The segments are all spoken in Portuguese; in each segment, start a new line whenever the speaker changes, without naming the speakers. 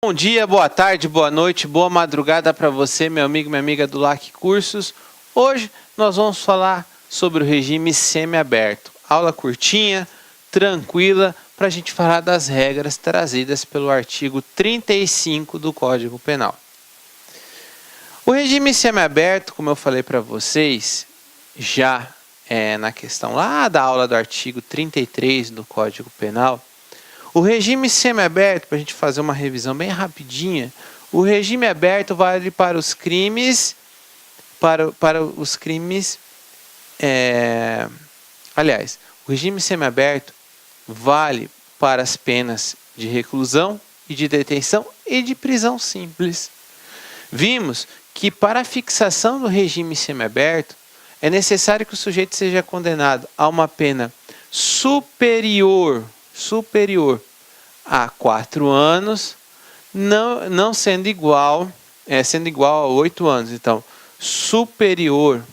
Bom dia, boa tarde, boa noite, boa madrugada para você, meu amigo e minha amiga do LAC Cursos. Hoje nós vamos falar sobre o regime semiaberto. Aula curtinha, tranquila, para a gente falar das regras trazidas pelo artigo 35 do Código Penal. O regime semiaberto, como eu falei para vocês, já na questão lá da aula do artigo 33 do Código Penal, o regime semiaberto, para a gente fazer uma revisão bem rapidinha, o regime aberto vale para os crimes, o regime semiaberto vale para as penas de reclusão e de detenção e de prisão simples. Vimos que para a fixação do regime semiaberto é necessário que o sujeito seja condenado a uma pena superior a 4 anos, não sendo igual, sendo igual a 8 anos. Então, superior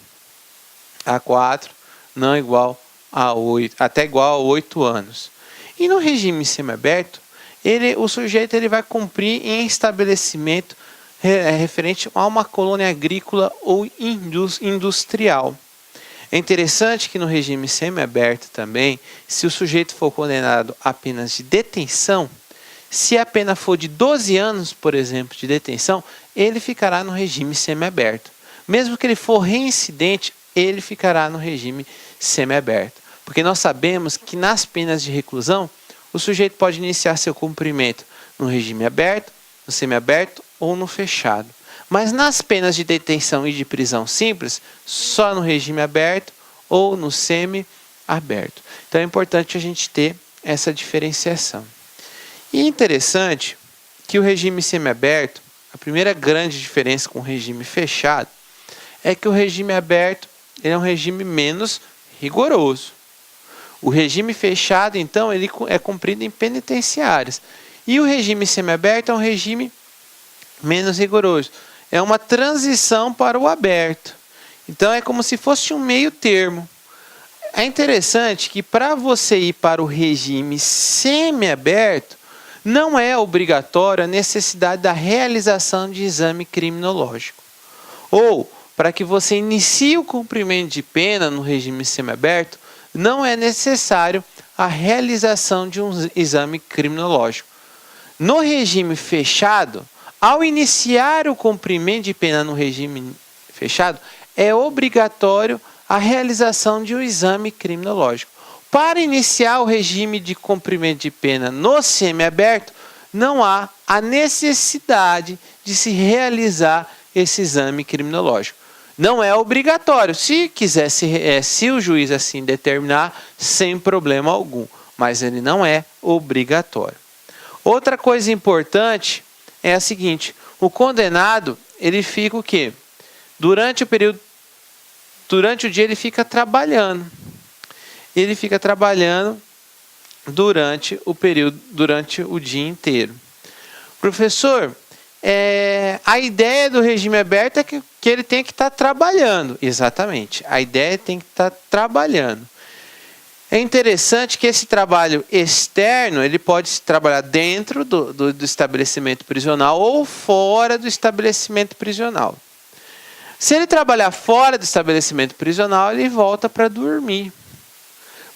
a 4, não igual a 8, até igual a 8 anos. E no regime semiaberto, o sujeito vai cumprir em estabelecimento referente a uma colônia agrícola ou industrial. É interessante que no regime semiaberto também, se o sujeito for condenado a penas de detenção, se a pena for de 12 anos, por exemplo, de detenção, ele ficará no regime semiaberto. Mesmo que ele for reincidente, ele ficará no regime semiaberto. Porque nós sabemos que nas penas de reclusão, o sujeito pode iniciar seu cumprimento no regime aberto, no semiaberto ou no fechado. Mas nas penas de detenção e de prisão simples, só no regime aberto ou no semi-aberto. Então é importante a gente ter essa diferenciação. E é interessante que o regime semiaberto, a primeira grande diferença com o regime fechado, é que o regime aberto é um regime menos rigoroso. O regime fechado, então, ele é cumprido em penitenciárias. E o regime semiaberto é um regime menos rigoroso. É uma transição para o aberto. Então é como se fosse um meio termo. É interessante que para você ir para o regime semiaberto, não é obrigatório a necessidade da realização de exame criminológico. Ou, para que você inicie o cumprimento de pena no regime semiaberto, não é necessário a realização de um exame criminológico. No regime fechado, ao iniciar o cumprimento de pena no regime fechado, é obrigatório a realização de um exame criminológico. Para iniciar o regime de cumprimento de pena no semiaberto, não há a necessidade de se realizar esse exame criminológico. Não é obrigatório. Se quiser, se o juiz assim determinar, sem problema algum. Mas ele não é obrigatório. Outra coisa importante é a seguinte: o condenado, ele fica o quê? Durante o dia ele fica trabalhando. Ele fica trabalhando durante o dia inteiro. Professor, a ideia do regime aberto é que ele tem que estar trabalhando. Exatamente, a ideia tem que estar trabalhando. É interessante que esse trabalho externo, ele pode trabalhar dentro do estabelecimento prisional ou fora do estabelecimento prisional. Se ele trabalhar fora do estabelecimento prisional, ele volta para dormir.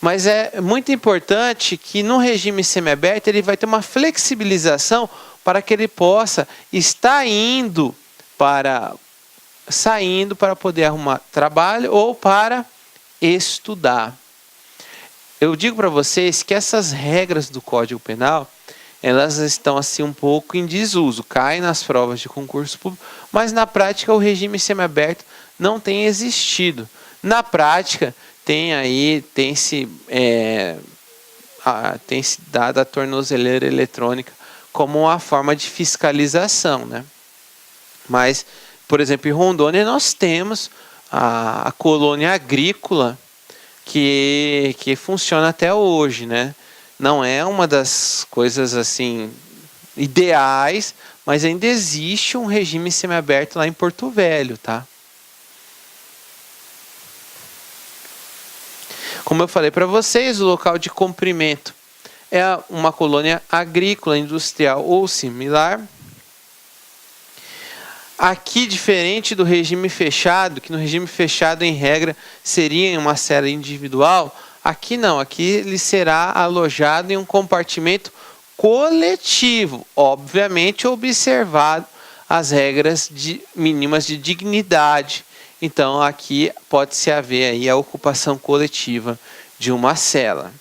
Mas é muito importante que no regime semiaberto ele vai ter uma flexibilização para que ele possa estar saindo para poder arrumar trabalho ou para estudar. Eu digo para vocês que essas regras do Código Penal, elas estão assim um pouco em desuso, caem nas provas de concurso público, mas na prática o regime semiaberto não tem existido. Na prática tem se dado a tornozeleira eletrônica como uma forma de fiscalização, né? Mas, por exemplo, em Rondônia nós temos a colônia agrícola que funciona até hoje, né? Não é uma das coisas assim ideais, mas ainda existe um regime semiaberto lá em Porto Velho, tá? Como eu falei para vocês, o local de cumprimento é uma colônia agrícola, industrial ou similar. Aqui, diferente do regime fechado, que no regime fechado, em regra, seria em uma cela individual, aqui não, aqui ele será alojado em um compartimento coletivo, obviamente observado as regras mínimas de dignidade. Então, aqui pode-se haver aí a ocupação coletiva de uma cela.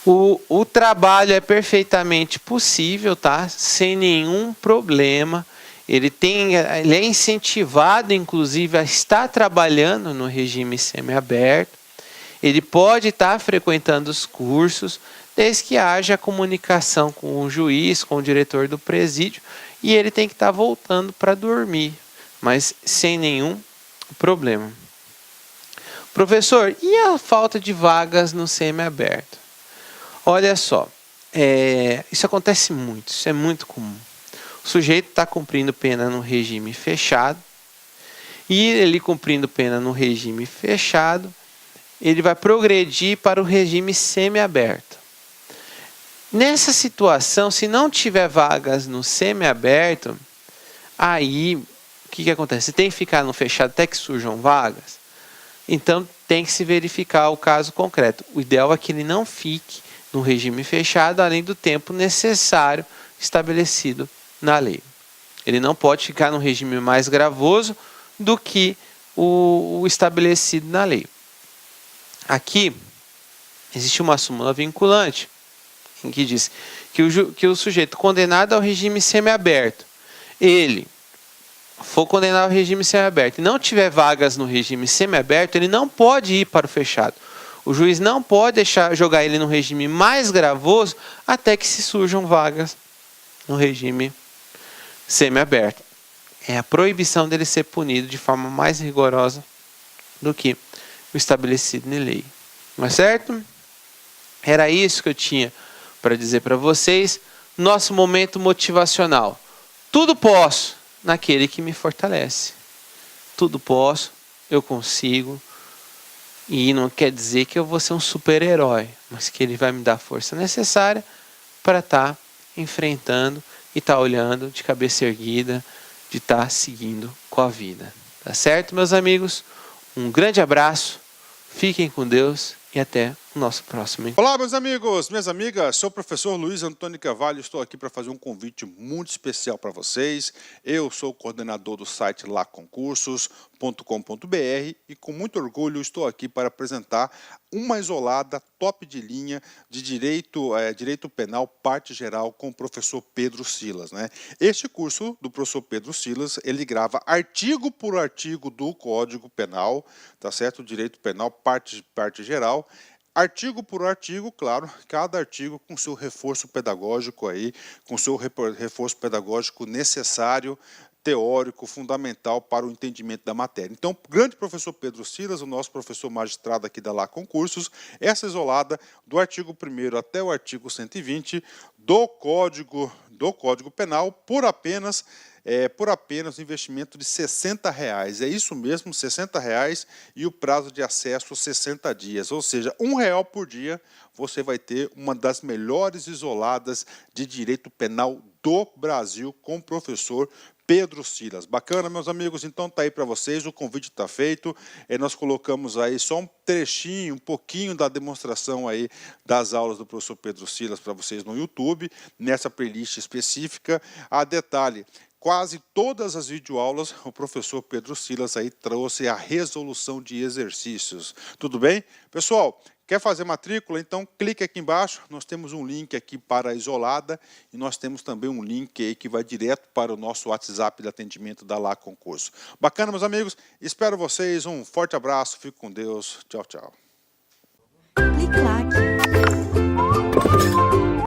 O trabalho é perfeitamente possível, tá? Sem nenhum problema. Ele é incentivado, inclusive, a estar trabalhando no regime semiaberto. Ele pode estar frequentando os cursos, desde que haja comunicação com o juiz, com o diretor do presídio, e ele tem que estar voltando para dormir, mas sem nenhum problema. Professor, e a falta de vagas no semiaberto? Olha só, isso acontece muito, isso é muito comum. O sujeito está cumprindo pena no regime fechado, e ele cumprindo pena no regime fechado, ele vai progredir para o regime semiaberto. Nessa situação, se não tiver vagas no semiaberto, aí o que acontece? Você tem que ficar no fechado até que surjam vagas? Então tem que se verificar o caso concreto. O ideal é que ele não fique no regime fechado, além do tempo necessário estabelecido na lei. Ele não pode ficar no regime mais gravoso do que o estabelecido na lei. Aqui existe uma súmula vinculante em que diz que o sujeito condenado ao regime semiaberto, ele for condenado ao regime semiaberto e não tiver vagas no regime semiaberto, ele não pode ir para o fechado. O juiz não pode jogar ele no regime mais gravoso até que se surjam vagas no regime semiaberto. É a proibição dele ser punido de forma mais rigorosa do que o estabelecido na lei. Não é certo? Era isso que eu tinha para dizer para vocês. Nosso momento motivacional. Tudo posso naquele que me fortalece. Tudo posso, eu consigo. E não quer dizer que eu vou ser um super-herói, mas que ele vai me dar a força necessária para estar enfrentando e estar olhando de cabeça erguida, de estar seguindo com a vida. Tá certo, meus amigos? Um grande abraço, fiquem com Deus e até o nosso próximo encontro.
Olá, meus amigos, minhas amigas, sou o professor Luiz Antônio Carvalho, estou aqui para fazer um convite muito especial para vocês. Eu sou o coordenador do site laconcursos.com.br e com muito orgulho estou aqui para apresentar uma isolada top de linha de direito penal, parte geral, com o professor Pedro Silas, né? Este curso do professor Pedro Silas, ele grava artigo por artigo do Código Penal, tá certo? Direito penal, parte geral. Artigo por artigo, claro, cada artigo com seu reforço pedagógico aí, com seu reforço pedagógico necessário, teórico, fundamental para o entendimento da matéria. Então, o grande professor Pedro Silas, o nosso professor magistrado aqui da Concursos, essa isolada do artigo 1º até o artigo 120 do Código Penal por apenas um investimento de R$60. É isso mesmo, R$60 e o prazo de acesso 60 dias. Ou seja, R$1 por dia você vai ter uma das melhores isoladas de direito penal do Brasil com o professor Pedro Silas. Bacana, meus amigos? Então tá aí para vocês, o convite está feito. Nós colocamos aí só um trechinho, um pouquinho da demonstração aí das aulas do professor Pedro Silas para vocês no YouTube, nessa playlist específica. Detalhe, quase todas as videoaulas, o professor Pedro Silas aí trouxe a resolução de exercícios. Tudo bem? Pessoal, quer fazer matrícula? Então clique aqui embaixo, nós temos um link aqui para a isolada e nós temos também um link aí que vai direto para o nosso WhatsApp de atendimento da Concurso. Bacana, meus amigos? Espero vocês, um forte abraço, fique com Deus, tchau, tchau.
Clique lá.